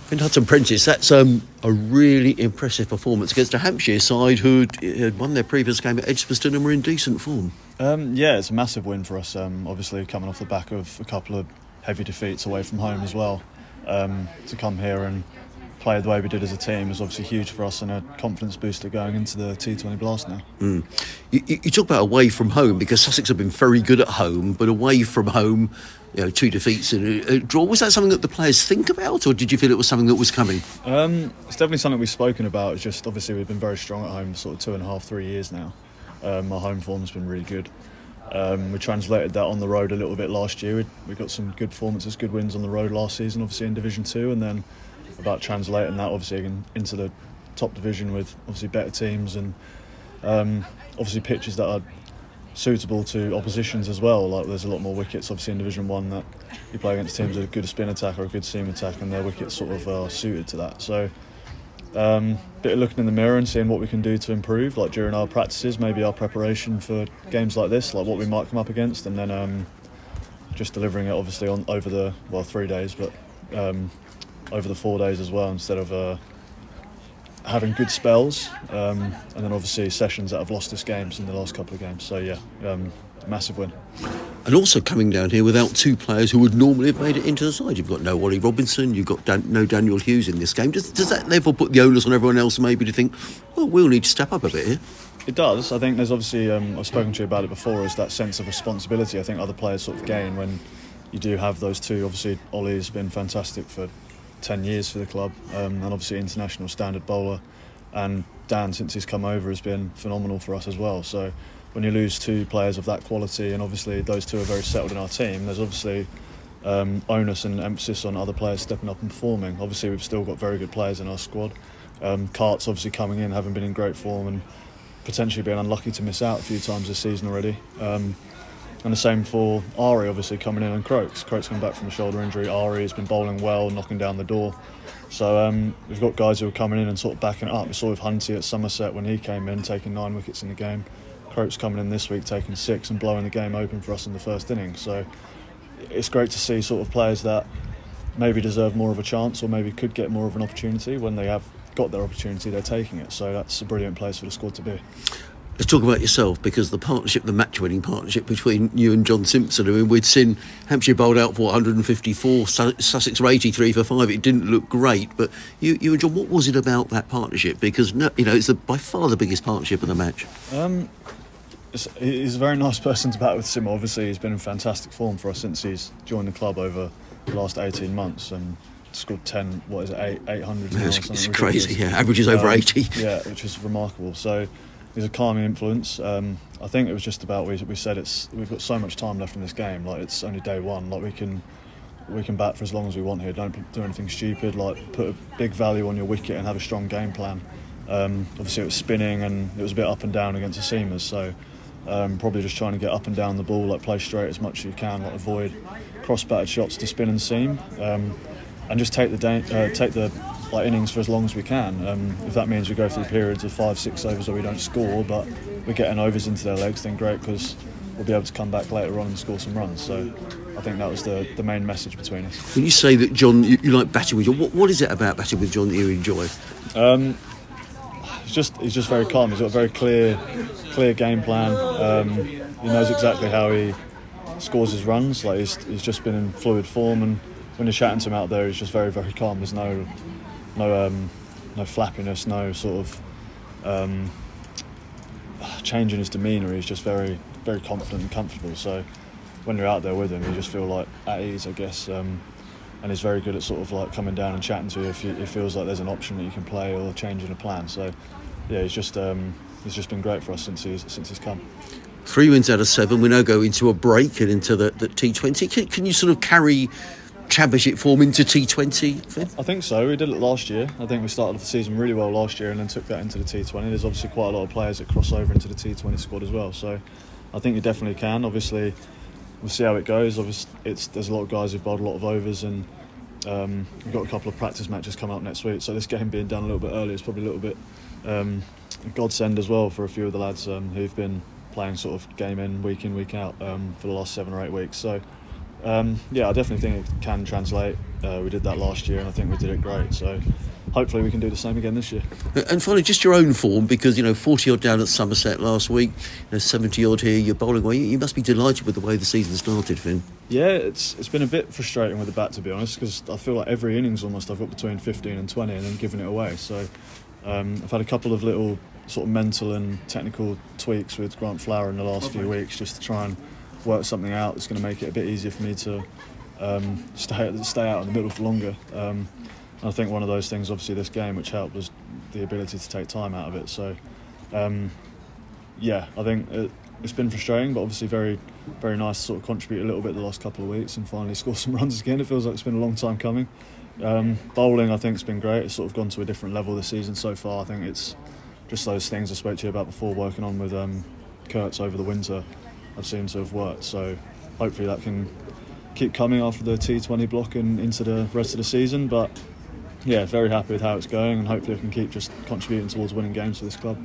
Fynn Hudson-Prentice, that's a really impressive performance against a Hampshire side who had won their previous game at Edgbaston and were in decent form. Yeah, it's a massive win for us, obviously coming off the back of a couple of heavy defeats away from home as well. To come here and play the way we did as a team is obviously huge for us and a confidence booster going into the T20 Blast now. You talk about away from home because Sussex have been very good at home, but away from home, 2 defeats and a draw. Was that something that the players think about, or did you feel it was something that was coming? It's definitely something we've spoken about. It's just obviously we've been very strong at home sort of 2.5, 3 years now. Our home form's been really good. We translated that on the road a little bit last year. We got some good performances, good wins on the road last season, obviously in Division 2, and then about translating that obviously into the top division with obviously better teams and obviously pitches that are suitable to oppositions as well. Like there's a lot more wickets obviously in Division 1 that you play against teams with a good spin attack or a good seam attack, and their wickets sort of are suited to that. So bit of looking in the mirror and seeing what we can do to improve, like during our practices, maybe our preparation for games like this, like what we might come up against, and then just delivering it obviously on over the 3 days, but over the 4 days as well, instead of having good spells and then obviously sessions that have lost us games in the last couple of games. So yeah, massive win. And also coming down here without 2 players who would normally have made it into the side. You've got no Ollie Robinson, you've got no Daniel Hughes in this game. Does that therefore put the onus on everyone else maybe to think, well, we'll need to step up a bit here? It does. I think there's obviously, I've spoken to you about it before, is that sense of responsibility I think other players sort of gain when you do have those 2. Obviously Ollie's been fantastic for 10 years for the club, and obviously international standard bowler, and Dan, since he's come over, has been phenomenal for us as well. So when you lose 2 players of that quality, and obviously those 2 are very settled in our team, there's obviously onus and emphasis on other players stepping up and performing. Obviously we've still got very good players in our squad. Cart's obviously coming in, having been in great form and potentially being unlucky to miss out a few times this season already. And the same for Ari, obviously coming in, and Croaks coming back from a shoulder injury. Ari has been bowling well, knocking down the door. So we've got guys who are coming in and sort of backing it up. We saw with Hunty at Somerset when he came in, taking 9 wickets in the game. Croaks coming in this week, taking 6 and blowing the game open for us in the first innings. So it's great to see sort of players that maybe deserve more of a chance or maybe could get more of an opportunity. When they have got their opportunity, they're taking it. So that's a brilliant place for the squad to be. Let's talk about yourself, because the partnership, the match-winning partnership between you and John Simpson, I mean, we'd seen Hampshire bowled out for 154, Sussex were 83 for 5. It didn't look great, but you and John, what was it about that partnership? Because it's by far the biggest partnership of the match. He's a very nice person to bat with, Sim. Obviously, he's been in fantastic form for us since he's joined the club over the last 18 months and scored 800 now. It's crazy, yeah. Averages over 80. Yeah, which is remarkable. So he's a calming influence. I think it was just about, we said we've got so much time left in this game. Like, it's only day 1. Like, we can bat for as long as we want here. Don't do anything stupid. Like, put a big value on your wicket and have a strong game plan. Obviously, it was spinning and it was a bit up and down against the seamers. So probably just trying to get up and down the ball, like play straight as much as you can, like avoid cross-batted shots to spin and seam, and just take the innings for as long as we can. If that means we go through periods of 5-6 overs where we don't score, but we're getting overs into their legs, then great, because we'll be able to come back later on and score some runs. So I think that was the main message between us. When you say that John, you like batting with John, what is it about batting with John that you enjoy? He's just very calm. He's got a very clear game plan. He knows exactly how he scores his runs. Like he's just been in fluid form, and when you're chatting to him out there, he's just very, very calm. There's no flappiness, no sort of change in his demeanour. He's just very, very confident and comfortable. So when you're out there with him, you just feel like at ease, I guess. And he's very good at sort of like coming down and chatting to you if it feels like there's an option that you can play or changing a plan. So yeah, he's just been great for us since he's come. 3 wins out of 7. We now go into a break and into the T20. Can you sort of carry championship form into T20, Fynn? I think so. We did it last year. I think we started the season really well last year and then took that into the T20. There's obviously quite a lot of players that cross over into the T20 squad as well. So I think you definitely can. Obviously, we'll see how it goes. Obviously, there's a lot of guys who've bowled a lot of overs, and we've got a couple of practice matches coming up next week. So this game being done a little bit early is probably a little bit a godsend as well for a few of the lads who've been playing sort of game in, week out for the last 7 or 8 weeks. So yeah, I definitely think it can translate. We did that last year, and I think we did it great. So hopefully we can do the same again this year. And finally, just your own form, because 40 odd down at Somerset last week, 70 odd here. You're bowling away. You must be delighted with the way the season started, Fynn. Yeah, it's been a bit frustrating with the bat, to be honest, because I feel like every innings almost I've got between 15 and 20 and then giving it away. So I've had a couple of little sort of mental and technical tweaks with Grant Flower in the last few weeks, just to try and work something out that's going to make it a bit easier for me to stay out in the middle for longer. And I think one of those things, obviously this game, which helped, was the ability to take time out of it. So I think it's been frustrating, but obviously very, very nice to sort of contribute a little bit the last couple of weeks and finally score some runs again. It feels like it's been a long time coming. Bowling, I think, has been great. It's sort of gone to a different level this season so far. I think it's just those things I spoke to you about before, working on with Kurtz over the winter, I've seen to have worked. So hopefully that can keep coming after the T20 block and into the rest of the season. But yeah, very happy with how it's going, and hopefully I can keep just contributing towards winning games for this club.